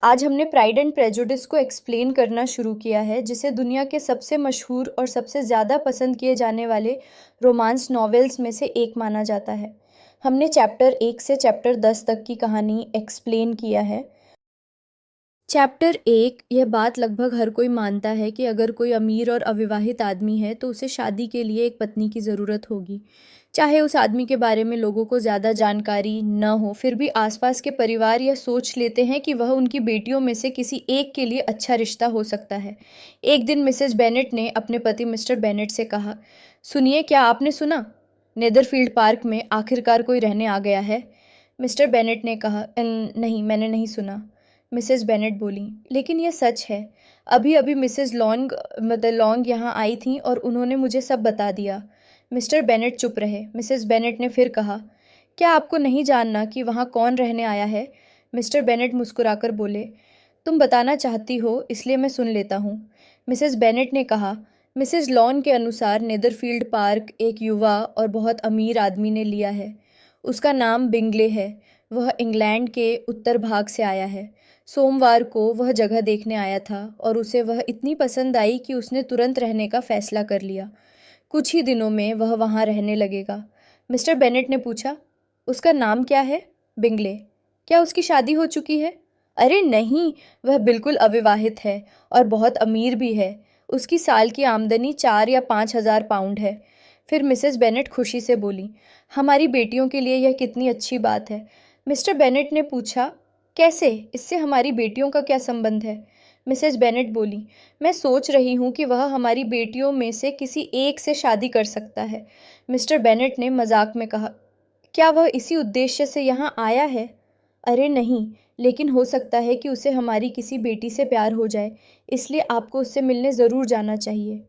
आज हमने pride and prejudice को एक्सप्लेन करना शुरू किया है, जिसे दुनिया के सबसे मशहूर और सबसे ज़्यादा पसंद किए जाने वाले रोमांस नॉवेल्स में से एक माना जाता है। हमने चैप्टर 1 से चैप्टर 10 तक की कहानी एक्सप्लेन किया है। चैप्टर 1, यह बात लगभग हर कोई मानता है कि अगर कोई अमीर और अविवाहित आदमी है तो उसे शादी के लिए एक पत्नी की ज़रूरत होगी। चाहे उस आदमी के बारे में लोगों को ज़्यादा जानकारी न हो, फिर भी आसपास के परिवार यह सोच लेते हैं कि वह उनकी बेटियों में से किसी एक के लिए अच्छा रिश्ता हो सकता है। एक दिन मिसेस बेनेट ने अपने पति मिस्टर बेनेट से कहा, सुनिए, क्या आपने सुना? नेदरफील्ड पार्क में आखिरकार कोई रहने आ गया है। मिस्टर बेनेट ने कहा, नहीं, मैंने नहीं सुना। मिसेस बेनेट बोली, लेकिन यह सच है। अभी अभी मिसेस लॉन्ग यहाँ आई थीं और उन्होंने मुझे सब बता दिया। मिस्टर बेनेट चुप रहे। मिसेस बेनेट ने फिर कहा, क्या आपको नहीं जानना कि वहाँ कौन रहने आया है? मिस्टर बेनेट मुस्कुराकर बोले, तुम बताना चाहती हो इसलिए मैं सुन लेता हूँ। मिसेस बेनेट ने कहा, मिसेस लॉन के अनुसार नेदरफील्ड पार्क एक युवा और बहुत अमीर आदमी ने लिया है। उसका नाम बिंगले है। वह इंग्लैंड के उत्तर भाग से आया है। सोमवार को वह जगह देखने आया था और उसे वह इतनी पसंद आई कि उसने तुरंत रहने का फैसला कर लिया। कुछ ही दिनों में वह वहाँ रहने लगेगा। मिस्टर बेनेट ने पूछा, उसका नाम क्या है? बिंगले। क्या उसकी शादी हो चुकी है? अरे नहीं, वह बिल्कुल अविवाहित है और बहुत अमीर भी है। उसकी साल की आमदनी 4 या 5 हज़ार पाउंड है। फिर मिसेस बेनेट खुशी से बोली, हमारी बेटियों के लिए यह कितनी अच्छी बात है। मिस्टर बेनेट ने पूछा, कैसे? इससे हमारी बेटियों का क्या संबंध है? मिसेस बेनेट बोली, मैं सोच रही हूँ कि वह हमारी बेटियों में से किसी एक से शादी कर सकता है। मिस्टर बेनेट ने मजाक में कहा, क्या वह इसी उद्देश्य से यहाँ आया है? अरे नहीं, लेकिन हो सकता है कि उसे हमारी किसी बेटी से प्यार हो जाए, इसलिए आपको उससे मिलने ज़रूर जाना चाहिए।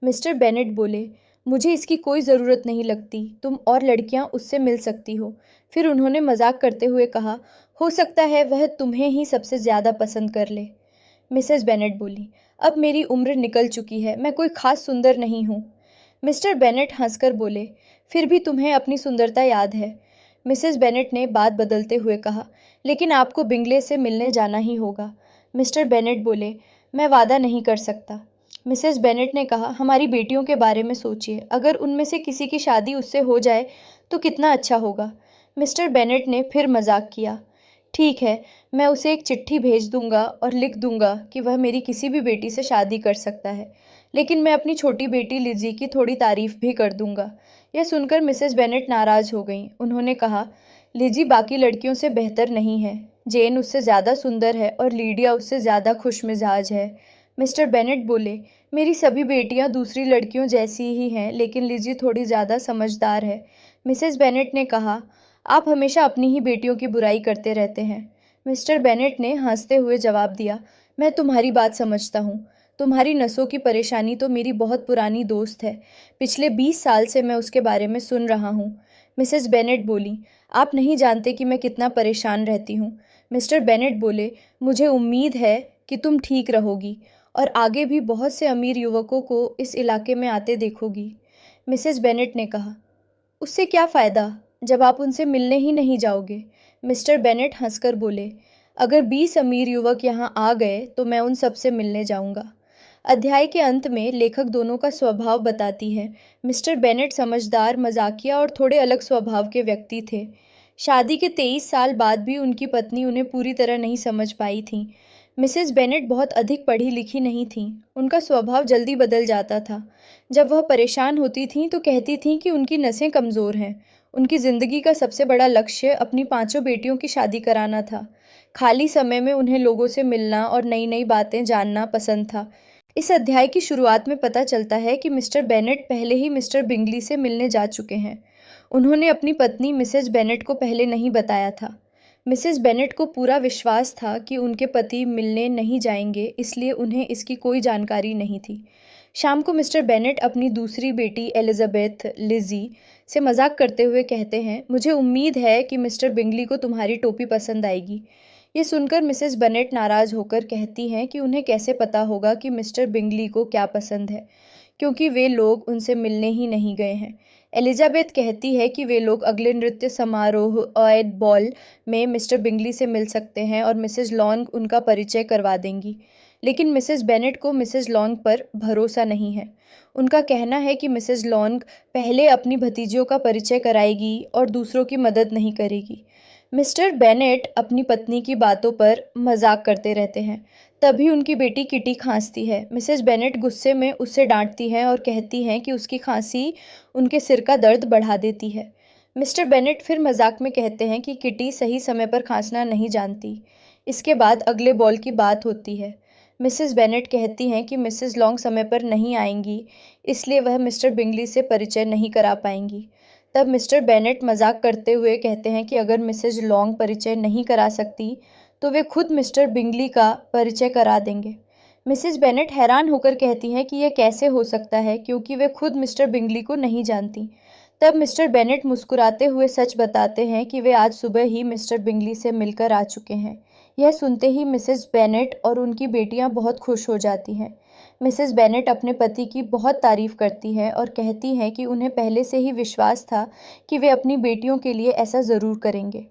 मिस्टर बेनेट बोले, मुझे इसकी कोई ज़रूरत नहीं लगती, तुम और लड़कियां उससे मिल सकती हो। फिर उन्होंने मजाक करते हुए कहा, हो सकता है वह तुम्हें ही सबसे ज़्यादा पसंद कर ले। मिसेस बेनेट बोली, अब मेरी उम्र निकल चुकी है, मैं कोई खास सुंदर नहीं हूँ। मिस्टर बेनेट हंसकर बोले, फिर भी तुम्हें अपनी सुंदरता याद है। मिसेस बेनेट ने बात बदलते हुए कहा, लेकिन आपको बिंगले से मिलने जाना ही होगा। मिस्टर बेनेट बोले, मैं वादा नहीं कर सकता। मिसेस बेनेट ने कहा, हमारी बेटियों के बारे में सोचिए, अगर उनमें से किसी की शादी उससे हो जाए तो कितना अच्छा होगा। मिस्टर बेनेट ने फिर मजाक किया, ठीक है, मैं उसे एक चिट्ठी भेज दूंगा और लिख दूंगा कि वह मेरी किसी भी बेटी से शादी कर सकता है, लेकिन मैं अपनी छोटी बेटी लिजी की थोड़ी तारीफ भी कर दूंगा। यह सुनकर मिसेस बेनेट नाराज हो गईं। उन्होंने कहा, लिजी बाकी लड़कियों से बेहतर नहीं है। जेन उससे ज़्यादा सुंदर है और लीडिया उससे ज़्यादा खुशमिजाज है। मिस्टर बेनेट बोले, मेरी सभी बेटियां दूसरी लड़कियों जैसी ही हैं, लेकिन लिजी थोड़ी ज़्यादा समझदार है। मिसेस बेनेट ने कहा, आप हमेशा अपनी ही बेटियों की बुराई करते रहते हैं। मिस्टर बेनेट ने हंसते हुए जवाब दिया, मैं तुम्हारी बात समझता हूँ। तुम्हारी नसों की परेशानी तो मेरी बहुत पुरानी दोस्त है। पिछले 20 साल से मैं उसके बारे में सुन रहा हूँ। मिसेस बेनेट बोली, आप नहीं जानते कि मैं कितना परेशान रहती हूँ। मिस्टर बेनेट बोले, मुझे उम्मीद है कि तुम ठीक रहोगी और आगे भी बहुत से अमीर युवकों को इस इलाके में आते देखोगी। मिसेस बेनेट ने कहा, उससे क्या फ़ायदा जब आप उनसे मिलने ही नहीं जाओगे? मिस्टर बेनेट हंसकर बोले, अगर 20 अमीर युवक यहाँ आ गए तो मैं उन सब से मिलने जाऊँगा। अध्याय के अंत में लेखक दोनों का स्वभाव बताती है। मिस्टर बेनेट समझदार, मजाकिया और थोड़े अलग स्वभाव के व्यक्ति थे। शादी के 23 साल बाद भी उनकी पत्नी उन्हें पूरी तरह नहीं समझ पाई थी। मिसेस बेनेट बहुत अधिक पढ़ी लिखी नहीं थीं। उनका स्वभाव जल्दी बदल जाता था। जब वह परेशान होती थीं तो कहती थीं कि उनकी नसें कमज़ोर हैं। उनकी ज़िंदगी का सबसे बड़ा लक्ष्य अपनी 5 बेटियों की शादी कराना था। खाली समय में उन्हें लोगों से मिलना और नई नई बातें जानना पसंद था। इस अध्याय की शुरुआत में पता चलता है कि मिस्टर बेनेट पहले ही मिस्टर बिंगली से मिलने जा चुके हैं। उन्होंने अपनी पत्नी मिसेस बेनेट को पहले नहीं बताया था। मिसेस बेनेट को पूरा विश्वास था कि उनके पति मिलने नहीं जाएंगे, इसलिए उन्हें इसकी कोई जानकारी नहीं थी। शाम को मिस्टर बेनेट अपनी दूसरी बेटी एलिजाबेथ लिजी से मजाक करते हुए कहते हैं, मुझे उम्मीद है कि मिस्टर बिंगली को तुम्हारी टोपी पसंद आएगी। ये सुनकर मिसेस बेनेट नाराज होकर कहती हैं कि उन्हें कैसे पता होगा कि मिस्टर बिंगली को क्या पसंद है, क्योंकि वे लोग उनसे मिलने ही नहीं गए हैं। एलिजाबेथ कहती है कि वे लोग अगले नृत्य समारोह ऑयड बॉल में मिस्टर बिंगली से मिल सकते हैं और मिसेस लॉन्ग उनका परिचय करवा देंगी। लेकिन मिसेस बेनेट को मिसेस लॉन्ग पर भरोसा नहीं है। उनका कहना है कि मिसेस लॉन्ग पहले अपनी भतीजियों का परिचय कराएगी और दूसरों की मदद नहीं करेगी। मिस्टर बेनेट अपनी पत्नी की बातों पर मजाक करते रहते हैं। तभी उनकी बेटी किटी खांसती है। मिसेस बेनेट गुस्से में उससे डांटती हैं और कहती हैं कि उसकी खांसी उनके सिर का दर्द बढ़ा देती है। मिस्टर बेनेट फिर मजाक में कहते हैं कि किटी सही समय पर खांसना नहीं जानती। इसके बाद अगले बॉल की बात होती है। मिसेस बेनेट कहती हैं कि मिसेस लॉन्ग समय पर नहीं आएंगी, इसलिए वह मिस्टर बिंगली से परिचय नहीं करा पाएंगी। तब मिस्टर बेनेट मजाक करते हुए कहते हैं कि अगर मिसेस लॉन्ग परिचय नहीं करा सकती तो वे खुद मिस्टर बिंगली का परिचय करा देंगे। मिसेस बेनेट हैरान होकर कहती हैं कि यह कैसे हो सकता है, क्योंकि वे खुद मिस्टर बिंगली को नहीं जानती। तब मिस्टर बेनेट मुस्कुराते हुए सच बताते हैं कि वे आज सुबह ही मिस्टर बिंगली से मिलकर आ चुके हैं। यह सुनते ही मिसेस बेनेट और उनकी बेटियां बहुत खुश हो जाती हैं। मिसेस बेनेट अपने पति की बहुत तारीफ करती हैं और कहती हैं कि उन्हें पहले से ही विश्वास था कि वे अपनी बेटियों के लिए ऐसा ज़रूर करेंगे।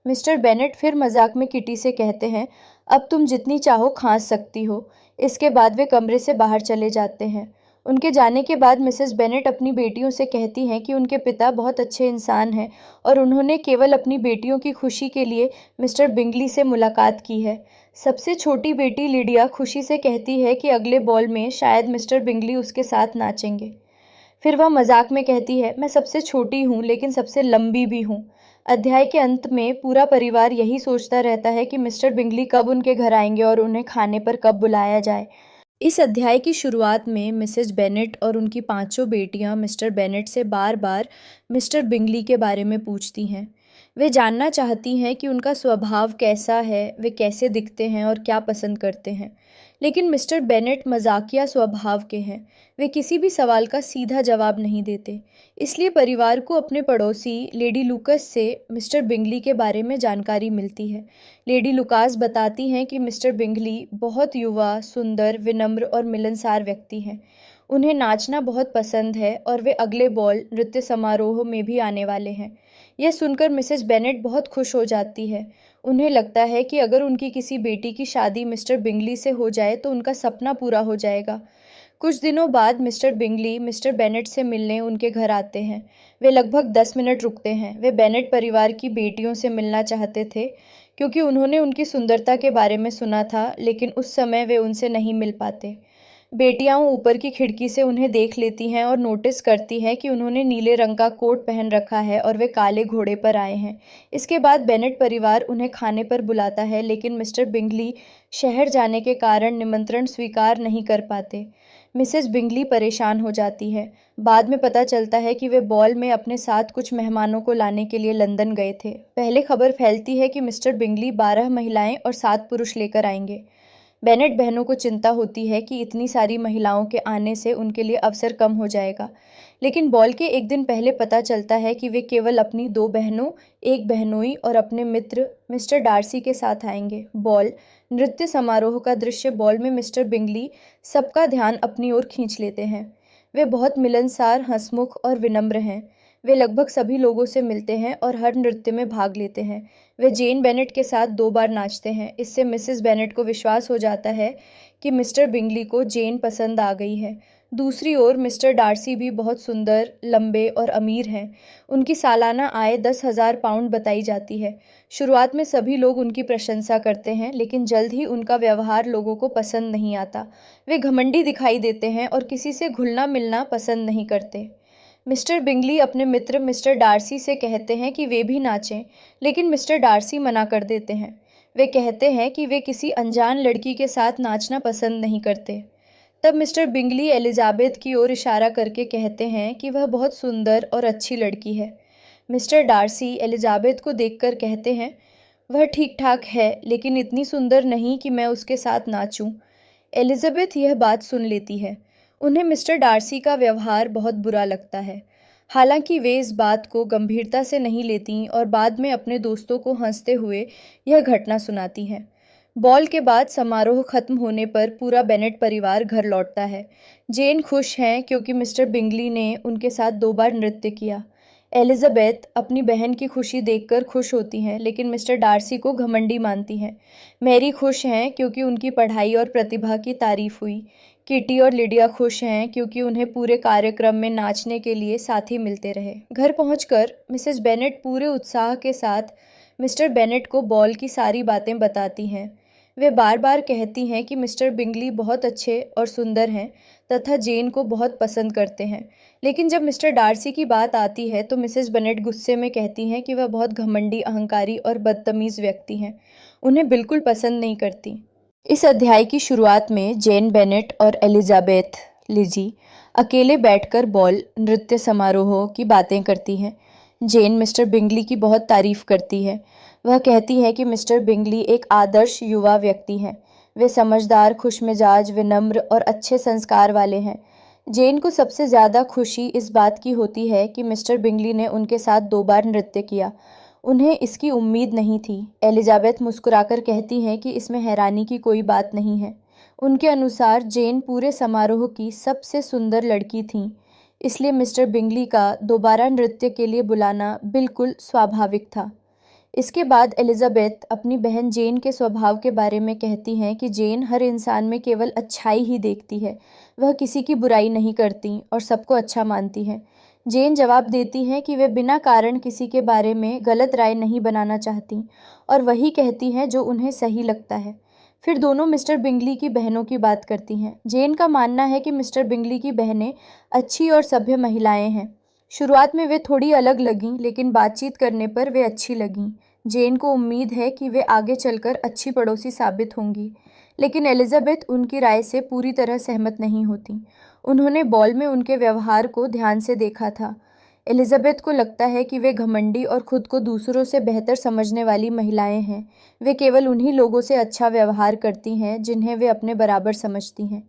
मिस्टर बेनेट फिर मजाक में किटी से कहते हैं, अब तुम जितनी चाहो खांस सकती हो। इसके बाद वे कमरे से बाहर चले जाते हैं। उनके जाने के बाद मिसेस बेनेट अपनी बेटियों से कहती हैं कि उनके पिता बहुत अच्छे इंसान हैं और उन्होंने केवल अपनी बेटियों की खुशी के लिए मिस्टर बिंगली से मुलाकात की है। सबसे छोटी बेटी लिडिया खुशी से कहती है कि अगले बॉल में शायद मिस्टर बिंगली उसके साथ नाचेंगे। फिर वह मजाक में कहती है, मैं सबसे छोटी हूँ लेकिन सबसे लंबी भी हूँ। अध्याय के अंत में पूरा परिवार यही सोचता रहता है कि मिस्टर बिंगली कब उनके घर आएंगे और उन्हें खाने पर कब बुलाया जाए। इस अध्याय की शुरुआत में मिसेस बेनेट और उनकी पांचों बेटियां मिस्टर बेनेट से बार बार मिस्टर बिंगली के बारे में पूछती हैं। वे जानना चाहती हैं कि उनका स्वभाव कैसा है, वे कैसे दिखते हैं और क्या पसंद करते हैं। लेकिन मिस्टर बेनेट मजाकिया स्वभाव के हैं। वे किसी भी सवाल का सीधा जवाब नहीं देते। इसलिए परिवार को अपने पड़ोसी लेडी लूकस से मिस्टर बिंगली के बारे में जानकारी मिलती है। लेडी लुकास बताती हैं कि मिस्टर बिंगली बहुत युवा, सुंदर, विनम्र और मिलनसार व्यक्ति हैं। उन्हें नाचना बहुत पसंद है और वे अगले बॉल नृत्य समारोह में भी आने वाले हैं। यह सुनकर मिसेस बेनेट बहुत खुश हो जाती है। उन्हें लगता है कि अगर उनकी किसी बेटी की शादी मिस्टर बिंगली से हो जाए तो उनका सपना पूरा हो जाएगा। कुछ दिनों बाद मिस्टर बिंगली मिस्टर बेनेट से मिलने उनके घर आते हैं। वे लगभग 10 मिनट रुकते हैं। वे बेनेट परिवार की बेटियों से मिलना चाहते थे क्योंकि उन्होंने उनकी सुंदरता के बारे में सुना था, लेकिन उस समय वे उनसे नहीं मिल पाते। बेटियां ऊपर की खिड़की से उन्हें देख लेती हैं और नोटिस करती हैं कि उन्होंने नीले रंग का कोट पहन रखा है और वे काले घोड़े पर आए हैं। इसके बाद बेनेट परिवार उन्हें खाने पर बुलाता है, लेकिन मिस्टर बिंगली शहर जाने के कारण निमंत्रण स्वीकार नहीं कर पाते। मिसेस बिंगली परेशान हो जाती है। बाद में पता चलता है कि वे बॉल में अपने साथ कुछ मेहमानों को लाने के लिए लंदन गए थे। पहले खबर फैलती है कि मिस्टर बिंगली 12 महिलाएं और 7 पुरुष लेकर आएंगे। बेनेट बहनों को चिंता होती है कि इतनी सारी महिलाओं के आने से उनके लिए अवसर कम हो जाएगा। लेकिन बॉल के एक दिन पहले पता चलता है कि वे केवल अपनी 2 बहनों, एक बहनोई और अपने मित्र मिस्टर डार्सी के साथ आएंगे। बॉल नृत्य समारोह का दृश्य बॉल में मिस्टर बिंगली सबका ध्यान अपनी ओर खींच लेते हैं। वे बहुत मिलनसार, हंसमुख और विनम्र हैं। वे लगभग सभी लोगों से मिलते हैं और हर नृत्य में भाग लेते हैं। वे जेन बेनेट के साथ 2 बार नाचते हैं। इससे मिसेस बेनेट को विश्वास हो जाता है कि मिस्टर बिंगली को जेन पसंद आ गई है। दूसरी ओर मिस्टर डार्सी भी बहुत सुंदर, लंबे और अमीर हैं। उनकी सालाना आय 10,000 पाउंड बताई जाती है। शुरुआत में सभी लोग उनकी प्रशंसा करते हैं, लेकिन जल्द ही उनका व्यवहार लोगों को पसंद नहीं आता। वे घमंडी दिखाई देते हैं और किसी से घुलना मिलना पसंद नहीं करते। मिस्टर बिंगली अपने मित्र मिस्टर डार्सी से कहते हैं कि वे भी नाचें, लेकिन मिस्टर डार्सी मना कर देते हैं। वे कहते हैं कि वे किसी अनजान लड़की के साथ नाचना पसंद नहीं करते। तब मिस्टर बिंगली एलिजाबेथ की ओर इशारा करके कहते हैं कि वह बहुत सुंदर और अच्छी लड़की है। मिस्टर डार्सी एलिजाबेथ को देखकर कहते हैं, वह ठीक ठाक है, लेकिन इतनी सुंदर नहीं कि मैं उसके साथ नाचूं। एलिजाबेथ यह बात सुन लेती है। उन्हें मिस्टर डार्सी का व्यवहार बहुत बुरा लगता है। हालांकि वे इस बात को गंभीरता से नहीं लेती और बाद में अपने दोस्तों को हंसते हुए यह घटना सुनाती हैं। बॉल के बाद समारोह खत्म होने पर पूरा बेनेट परिवार घर लौटता है। जेन खुश हैं क्योंकि मिस्टर बिंगली ने उनके साथ 2 बार नृत्य किया। एलिजाबेथ अपनी बहन की खुशी देखकर खुश होती हैं, लेकिन मिस्टर डार्सी को घमंडी मानती हैं। मैरी खुश हैं क्योंकि उनकी पढ़ाई और प्रतिभा की तारीफ हुई। किटी और लिडिया खुश हैं क्योंकि उन्हें पूरे कार्यक्रम में नाचने के लिए साथी मिलते रहे। घर पहुंचकर मिसेस बेनेट पूरे उत्साह के साथ मिस्टर बेनेट को बॉल की सारी बातें बताती हैं। वे बार बार कहती हैं कि मिस्टर बिंगली बहुत अच्छे और सुंदर हैं तथा जेन को बहुत पसंद करते हैं। लेकिन जब मिस्टर डार्सी की बात आती है तो मिसेस बेनेट गुस्से में कहती हैं कि वह बहुत घमंडी, अहंकारी और बदतमीज़ व्यक्ति हैं, उन्हें बिल्कुल पसंद नहीं करती। इस अध्याय की शुरुआत में जेन बेनेट और एलिजाबेथ लिजी अकेले बैठकर बॉल नृत्य समारोह की बातें करती हैं। जेन मिस्टर बिंगली की बहुत तारीफ करती है। वह कहती है कि मिस्टर बिंगली एक आदर्श युवा व्यक्ति हैं। वे समझदार, खुशमिजाज, विनम्र और अच्छे संस्कार वाले हैं। जेन को सबसे ज़्यादा खुशी इस बात की होती है कि मिस्टर बिंगली ने उनके साथ 2 बार नृत्य किया। उन्हें इसकी उम्मीद नहीं थी। एलिजाबेथ मुस्कुराकर कहती हैं कि इसमें हैरानी की कोई बात नहीं है। उनके अनुसार जेन पूरे समारोह की सबसे सुंदर लड़की थीं, इसलिए मिस्टर बिंगली का दोबारा नृत्य के लिए बुलाना बिल्कुल स्वाभाविक था। इसके बाद एलिजाबेथ अपनी बहन जेन के स्वभाव के बारे में कहती हैं कि जेन हर इंसान में केवल अच्छाई ही देखती है। वह किसी की बुराई नहीं करती और सबको अच्छा मानती है। जेन जवाब देती हैं कि वे बिना कारण किसी के बारे में गलत राय नहीं बनाना चाहती और वही कहती हैं जो उन्हें सही लगता है। फिर दोनों मिस्टर बिंगली की बहनों की बात करती हैं। जेन का मानना है कि मिस्टर बिंगली की बहनें अच्छी और सभ्य महिलाएं हैं। शुरुआत में वे थोड़ी अलग लगीं, लेकिन बातचीत करने पर वे अच्छी लगीं। जेन को उम्मीद है कि वे आगे चलकर अच्छी पड़ोसी साबित होंगी, लेकिन एलिजाबेथ उनकी राय से पूरी तरह सहमत नहीं होती। उन्होंने बॉल में उनके व्यवहार को ध्यान से देखा था। एलिजाबेथ को लगता है कि वे घमंडी और खुद को दूसरों से बेहतर समझने वाली महिलाएं हैं। वे केवल उन्हीं लोगों से अच्छा व्यवहार करती हैं जिन्हें वे अपने बराबर समझती हैं।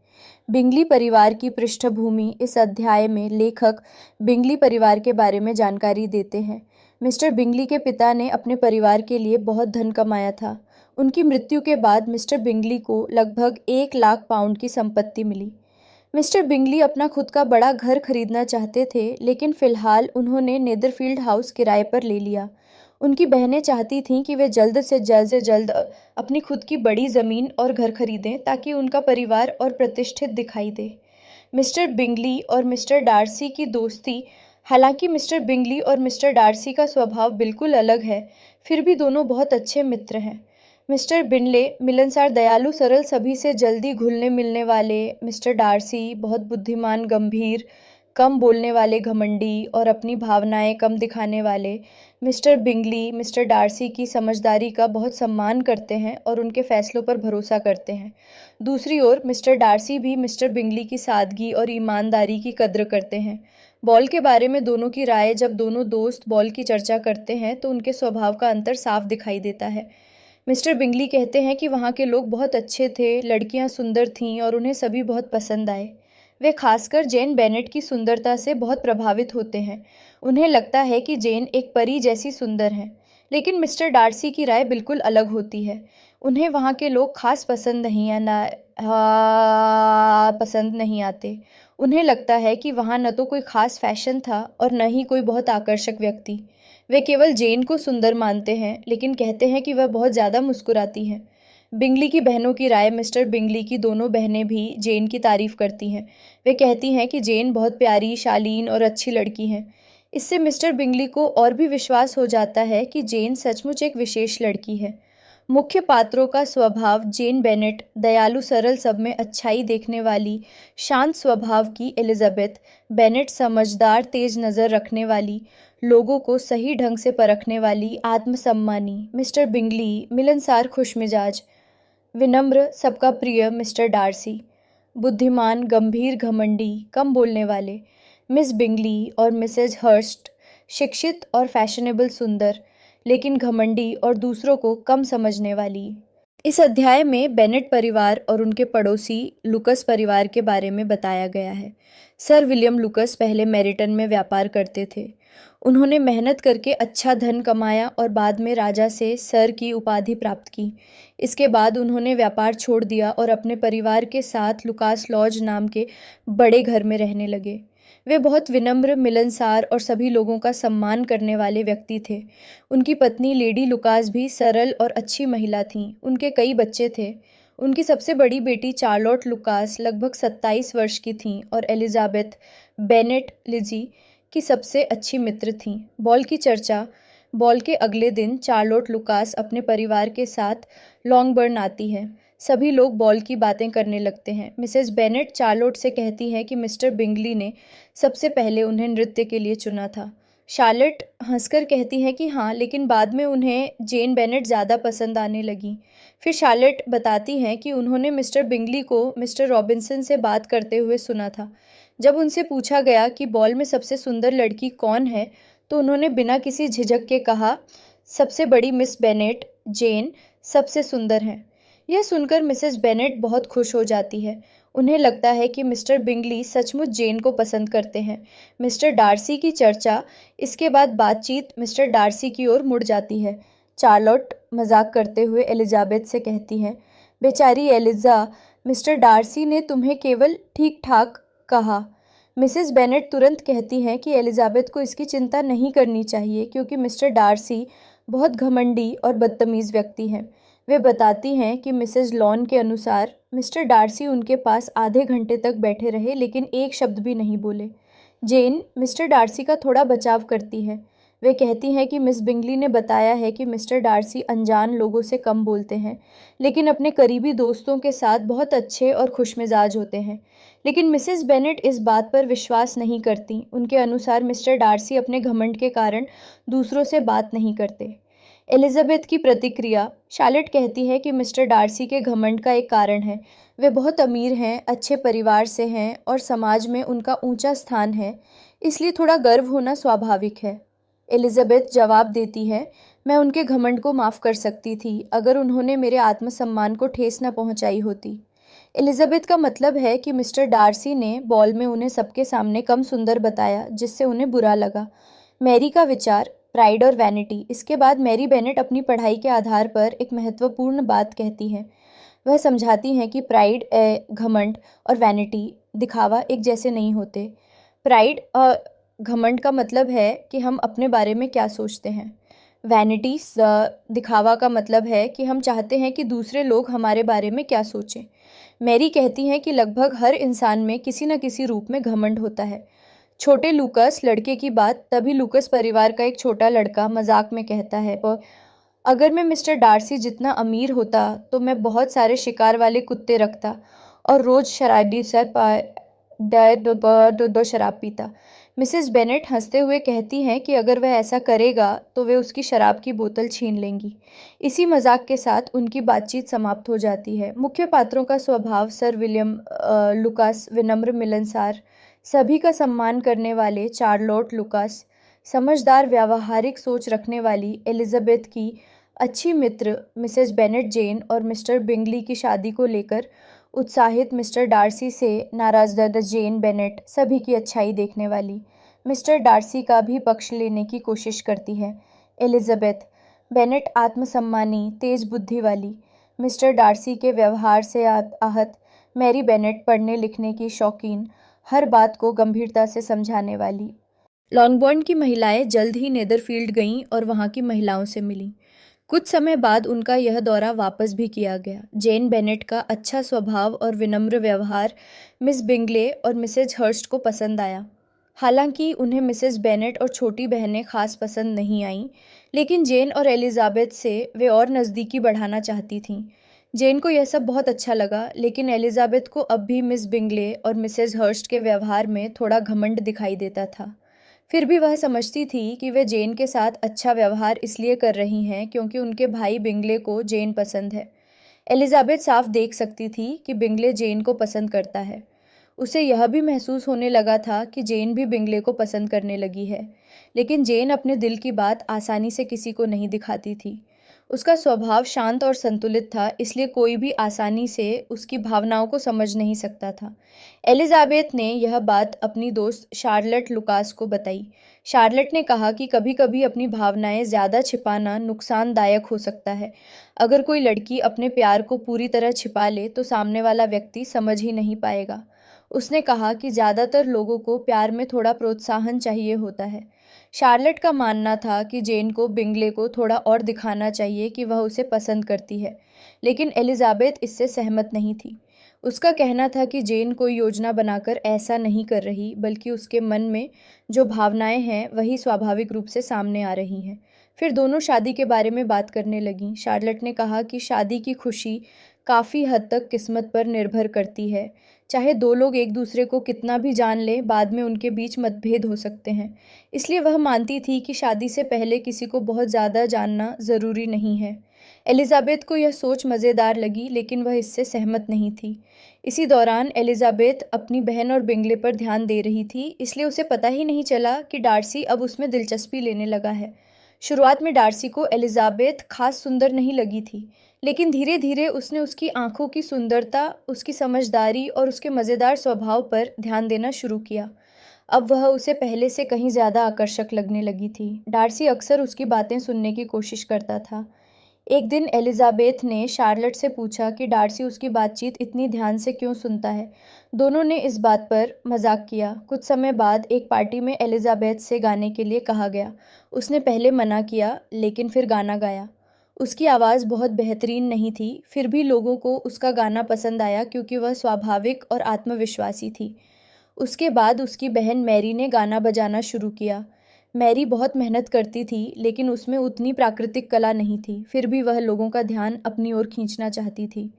बिंगली परिवार की पृष्ठभूमि। इस अध्याय में लेखक बिंगली परिवार के बारे में जानकारी देते हैं। मिस्टर बिंगली के पिता ने अपने परिवार के लिए बहुत धन कमाया था। उनकी मृत्यु के बाद मिस्टर बिंगली को लगभग 1 लाख पाउंड की संपत्ति मिली। मिस्टर बिंगली अपना खुद का बड़ा घर खरीदना चाहते थे, लेकिन फिलहाल उन्होंने नेदरफील्ड हाउस किराए पर ले लिया। उनकी बहनें चाहती थीं कि वे जल्द से जल्द अपनी खुद की बड़ी ज़मीन और घर खरीदें ताकि उनका परिवार और प्रतिष्ठित दिखाई दे। मिस्टर बिंगली और मिस्टर डार्सी की दोस्ती। हालांकि मिस्टर बिंगली और मिस्टर डार्सी का स्वभाव बिल्कुल अलग है, फिर भी दोनों बहुत अच्छे मित्र हैं। मिस्टर बिनले मिलनसार, दयालु, सरल, सभी से जल्दी घुलने मिलने वाले। मिस्टर डार्सी बहुत बुद्धिमान, गंभीर, कम बोलने वाले, घमंडी और अपनी भावनाएं कम दिखाने वाले। मिस्टर बिंगली मिस्टर डार्सी की समझदारी का बहुत सम्मान करते हैं और उनके फैसलों पर भरोसा करते हैं। दूसरी ओर मिस्टर डार्सी भी मिस्टर बिंगली की सादगी और ईमानदारी की कद्र करते हैं। बॉल के बारे में दोनों की राय। जब दोनों दोस्त बॉल की चर्चा करते हैं तो उनके स्वभाव का अंतर साफ दिखाई देता है। मिस्टर बिंगली कहते हैं कि वहाँ के लोग बहुत अच्छे थे, लड़कियाँ सुंदर थीं और उन्हें सभी बहुत पसंद आए। वे खासकर जेन बेनेट की सुंदरता से बहुत प्रभावित होते हैं। उन्हें लगता है कि जेन एक परी जैसी सुंदर है। लेकिन मिस्टर डार्सी की राय बिल्कुल अलग होती है। उन्हें वहाँ के लोग खास पसंद नहीं आते। उन्हें लगता है कि वहाँ न तो कोई खास फैशन था और न ही कोई बहुत आकर्षक व्यक्ति। वे केवल जेन को सुंदर मानते हैं, लेकिन कहते हैं कि वह बहुत ज़्यादा मुस्कुराती हैं। बिंगली की बहनों की राय। मिस्टर बिंगली की दोनों बहनें भी जेन की तारीफ करती हैं। वे कहती हैं कि जेन बहुत प्यारी, शालीन और अच्छी लड़की है। इससे मिस्टर बिंगली को और भी विश्वास हो जाता है कि जेन सचमुच एक विशेष लड़की है। मुख्य पात्रों का स्वभाव। जेन बेनेट दयालु, सरल, सब में अच्छाई देखने वाली, शांत स्वभाव की। एलिजाबेथ बेनेट समझदार, तेज नज़र रखने वाली, लोगों को सही ढंग से परखने वाली, आत्मसम्मानी। मिस्टर बिंगली मिलनसार, खुशमिजाज, विनम्र, सबका प्रिय। मिस्टर डार्सी बुद्धिमान, गंभीर, घमंडी, कम बोलने वाले। मिस बिंगली और मिसेज हर्स्ट शिक्षित और फैशनेबल, सुंदर, लेकिन घमंडी और दूसरों को कम समझने वाली। इस अध्याय में बेनेट परिवार और उनके पड़ोसी लुकस परिवार के बारे में बताया गया है। सर विलियम लुकस पहले मेरिटन में व्यापार करते थे। उन्होंने मेहनत करके अच्छा धन कमाया और बाद में राजा से सर की उपाधि प्राप्त की। इसके बाद उन्होंने व्यापार छोड़ दिया और अपने परिवार के साथ लुकास लॉज नाम के बड़े घर में रहने लगे। वे बहुत विनम्र, मिलनसार और सभी लोगों का सम्मान करने वाले व्यक्ति थे। उनकी पत्नी लेडी लुकास भी सरल और अच्छी महिला थीं। उनके कई बच्चे थे। उनकी सबसे बड़ी बेटी चार्लोट लुकास लगभग 27 वर्ष की थीं और एलिजाबेथ बेनेट लिजी की सबसे अच्छी मित्र थीं। बॉल के अगले दिन चार्लोट लुकास अपने परिवार के साथ लॉन्गबर्न आती है। सभी लोग बॉल की बातें करने लगते हैं। मिसेस बेनेट चार्लोट से कहती हैं कि मिस्टर बिंगली ने सबसे पहले उन्हें नृत्य के लिए चुना था। शार्लेट हंसकर कहती है कि हाँ, लेकिन बाद में उन्हें जेन बेनेट ज़्यादा पसंद आने लगी। फिर शार्लेट बताती हैं कि उन्होंने मिस्टर बिंगली को मिस्टर रॉबिन्सन से बात करते हुए सुना था। जब उनसे पूछा गया कि बॉल में सबसे सुंदर लड़की कौन है, तो उन्होंने बिना किसी झिझक के कहा, सबसे बड़ी मिस बेनेट, जेन सबसे सुंदर हैं। यह सुनकर मिसेस बेनेट बहुत खुश हो जाती है। उन्हें लगता है कि मिस्टर बिंगली सचमुच जेन को पसंद करते हैं। मिस्टर डार्सी की चर्चा इसके बाद बातचीत मिस्टर डार्सी की ओर मुड़ जाती है। चार्लोट मजाक करते हुए एलिजाबेथ से कहती हैं, बेचारी एलिजा, मिस्टर डार्सी ने तुम्हें केवल ठीक ठाक कहा। मिसेस बेनेट तुरंत कहती हैं कि एलिजाबेथ को इसकी चिंता नहीं करनी चाहिए क्योंकि मिस्टर डार्सी बहुत घमंडी और बदतमीज़ व्यक्ति हैं। वे बताती हैं कि मिसेस लॉन के अनुसार मिस्टर डार्सी उनके पास आधे घंटे तक बैठे रहे लेकिन एक शब्द भी नहीं बोले। जेन मिस्टर डार्सी का थोड़ा बचाव करती है। वे कहती हैं कि मिस बिंगली ने बताया है कि मिस्टर डार्सी अनजान लोगों से कम बोलते हैं लेकिन अपने करीबी दोस्तों के साथ बहुत अच्छे और खुशमिजाज होते हैं। लेकिन मिसेस बेनेट इस बात पर विश्वास नहीं करती। उनके अनुसार मिस्टर डार्सी अपने घमंड के कारण दूसरों से बात नहीं करते। एलिजाबेथ की प्रतिक्रिया, शार्लेट कहती है कि मिस्टर डार्सी के घमंड का एक कारण है। वे बहुत अमीर हैं, अच्छे परिवार से हैं और समाज में उनका ऊंचा स्थान है, इसलिए थोड़ा गर्व होना स्वाभाविक है। एलिजाबेथ जवाब देती है, मैं उनके घमंड को माफ़ कर सकती थी अगर उन्होंने मेरे आत्मसम्मान को ठेस न पहुंचाई होती। एलिजाबेथ का मतलब है कि मिस्टर डार्सी ने बॉल में उन्हें सबके सामने कम सुंदर बताया जिससे उन्हें बुरा लगा। मैरी का विचार, प्राइड और वैनिटी। इसके बाद मैरी बेनेट अपनी पढ़ाई के आधार पर एक महत्वपूर्ण बात कहती है। वह समझाती हैं कि प्राइड, घमंड और वैनिटी, दिखावा एक जैसे नहीं होते। प्राइड घमंड का मतलब है कि हम अपने बारे में क्या सोचते हैं। वैनिटी, दिखावा का मतलब है कि हम चाहते हैं कि दूसरे लोग हमारे बारे में क्या सोचें। मैरी कहती हैं कि लगभग हर इंसान में किसी न किसी रूप में घमंड होता है। छोटे लूकस लड़के की बात तभी लूकस परिवार का एक छोटा लड़का मजाक में कहता है, अगर मैं मिस्टर डार्सी जितना अमीर होता तो मैं बहुत सारे शिकार वाले कुत्ते रखता और रोज शराबी सर दो शराब पीता। मिसेस बेनेट हंसते हुए कहती हैं कि अगर वह ऐसा करेगा तो वे उसकी शराब की बोतल छीन लेंगी। इसी मजाक के साथ उनकी बातचीत समाप्त हो जाती है। मुख्य पात्रों का स्वभाव, सर विलियम लुकास विनम्र, मिलनसार, सभी का सम्मान करने वाले चार्लोट लुकास, समझदार व्यावहारिक सोच रखने वाली एलिजाबेथ की अच्छी मित्र मिसेस बेनेट जेन और मिस्टर बिंगली की शादी को लेकर उत्साहित मिस्टर डार्सी से नाराज जेन बेनेट, सभी की अच्छाई देखने वाली मिस्टर डार्सी का भी पक्ष लेने की कोशिश करती है। एलिजाबेथ बेनेट आत्मसम्मानी, तेज बुद्धि वाली, मिस्टर डार्सी के व्यवहार से आहत, मैरी बेनेट पढ़ने लिखने की शौकीन, हर बात को गंभीरता से समझाने वाली। लॉन्गबॉर्न की महिलाएं जल्द ही नेदरफील्ड गईं और वहां की महिलाओं से मिलीं। कुछ समय बाद उनका यह दौरा वापस भी किया गया। जेन बेनेट का अच्छा स्वभाव और विनम्र व्यवहार मिस बिंगले और मिसेज हर्स्ट को पसंद आया। हालांकि उन्हें मिसेस बेनेट और छोटी बहनें खास पसंद नहीं आईं, लेकिन जेन और एलिजाबेथ से वे और नज़दीकी बढ़ाना चाहती थीं। जेन को यह सब बहुत अच्छा लगा, लेकिन एलिजाबेथ को अब भी मिस बिंगले और मिसेज हर्स्ट के व्यवहार में थोड़ा घमंड दिखाई देता था। फिर भी वह समझती थी कि वे जेन के साथ अच्छा व्यवहार इसलिए कर रही हैं क्योंकि उनके भाई बिंगले को जेन पसंद है। एलिजाबेथ साफ देख सकती थी कि बिंगले जेन को पसंद करता है। उसे यह भी महसूस होने लगा था कि जेन भी बिंगले को पसंद करने लगी है, लेकिन जेन अपने दिल की बात आसानी से किसी को नहीं दिखाती थी। उसका स्वभाव शांत और संतुलित था, इसलिए कोई भी आसानी से उसकी भावनाओं को समझ नहीं सकता था। एलिजाबेथ ने यह बात अपनी दोस्त शार्लेट लुकास को बताई। शार्लेट ने कहा कि कभी-कभी अपनी भावनाएं ज़्यादा छिपाना नुकसानदायक हो सकता है। अगर कोई लड़की अपने प्यार को पूरी तरह छिपा ले तो सामने वाला व्यक्ति समझ ही नहीं पाएगा। उसने कहा कि ज़्यादातर लोगों को प्यार में थोड़ा प्रोत्साहन चाहिए होता है। शार्लेट का मानना था कि जेन को बिंगले को थोड़ा और दिखाना चाहिए कि वह उसे पसंद करती है, लेकिन एलिजाबेथ इससे सहमत नहीं थी। उसका कहना था कि जेन कोई योजना बनाकर ऐसा नहीं कर रही, बल्कि उसके मन में जो भावनाएं हैं वही स्वाभाविक रूप से सामने आ रही हैं। फिर दोनों शादी के बारे में बात करने लगीं। शार्लेट ने कहा कि शादी की खुशी काफ़ी हद तक किस्मत पर निर्भर करती है। चाहे दो लोग एक दूसरे को कितना भी जान लें, बाद में उनके बीच मतभेद हो सकते हैं। इसलिए वह मानती थी कि शादी से पहले किसी को बहुत ज़्यादा जानना ज़रूरी नहीं है। एलिजाबेथ को यह सोच मज़ेदार लगी, लेकिन वह इससे सहमत नहीं थी। इसी दौरान एलिजाबेथ अपनी बहन और बिंगले पर ध्यान दे रही थी, इसलिए उसे पता ही नहीं चला कि डार्सी अब उसमें दिलचस्पी लेने लगा है। शुरुआत में डार्सी को एलिजाबेथ खास सुंदर नहीं लगी थी, लेकिन धीरे धीरे उसने उसकी आंखों की सुंदरता, उसकी समझदारी और उसके मज़ेदार स्वभाव पर ध्यान देना शुरू किया। अब वह उसे पहले से कहीं ज़्यादा आकर्षक लगने लगी थी। डार्सी अक्सर उसकी बातें सुनने की कोशिश करता था। एक दिन एलिजाबेथ ने शार्लेट से पूछा कि डार्सी उसकी बातचीत इतनी ध्यान से क्यों सुनता है। दोनों ने इस बात पर मजाक किया। कुछ समय बाद एक पार्टी में एलिजाबेथ से गाने के लिए कहा गया। उसने पहले मना किया, लेकिन फिर गाना गाया। उसकी आवाज़ बहुत बेहतरीन नहीं थी, फिर भी लोगों को उसका गाना पसंद आया क्योंकि वह स्वाभाविक और आत्मविश्वासी थी। उसके बाद उसकी बहन मैरी ने गाना बजाना शुरू किया। मैरी बहुत मेहनत करती थी, लेकिन उसमें उतनी प्राकृतिक कला नहीं थी। फिर भी वह लोगों का ध्यान अपनी ओर खींचना चाहती थी।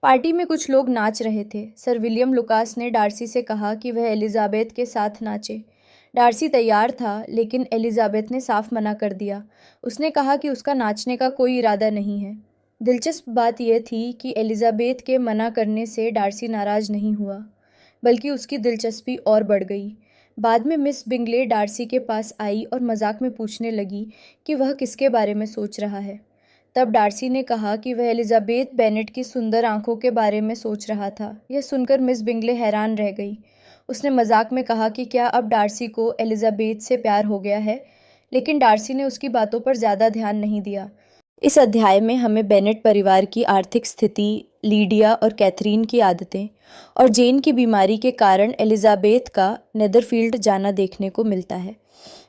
पार्टी में कुछ लोग नाच रहे थे। सर विलियम लुकास ने डार्सी से कहा कि वह एलिजाबेथ के साथ नाचे। डार्सी तैयार था, लेकिन एलिजाबेथ ने साफ मना कर दिया। उसने कहा कि उसका नाचने का कोई इरादा नहीं है। दिलचस्प बात यह थी कि एलिजाबेथ के मना करने से डार्सी नाराज नहीं हुआ, बल्कि उसकी दिलचस्पी और बढ़ गई। बाद में मिस बिंगले डार्सी के पास आई और मजाक में पूछने लगी कि वह किसके बारे में सोच रहा है। तब डार्सी ने कहा कि वह एलिजाबेथ बेनेट की सुंदर आंखों के बारे में सोच रहा था। यह सुनकर मिस बिंगले हैरान रह गई। उसने मजाक में कहा कि क्या अब डार्सी को एलिजाबेथ से प्यार हो गया है, लेकिन डार्सी ने उसकी बातों पर ज़्यादा ध्यान नहीं दिया। इस अध्याय में हमें बेनेट परिवार की आर्थिक स्थिति, लीडिया और कैथरीन की आदतें और जेन की बीमारी के कारण एलिजाबेथ का नेदरफील्ड जाना देखने को मिलता है।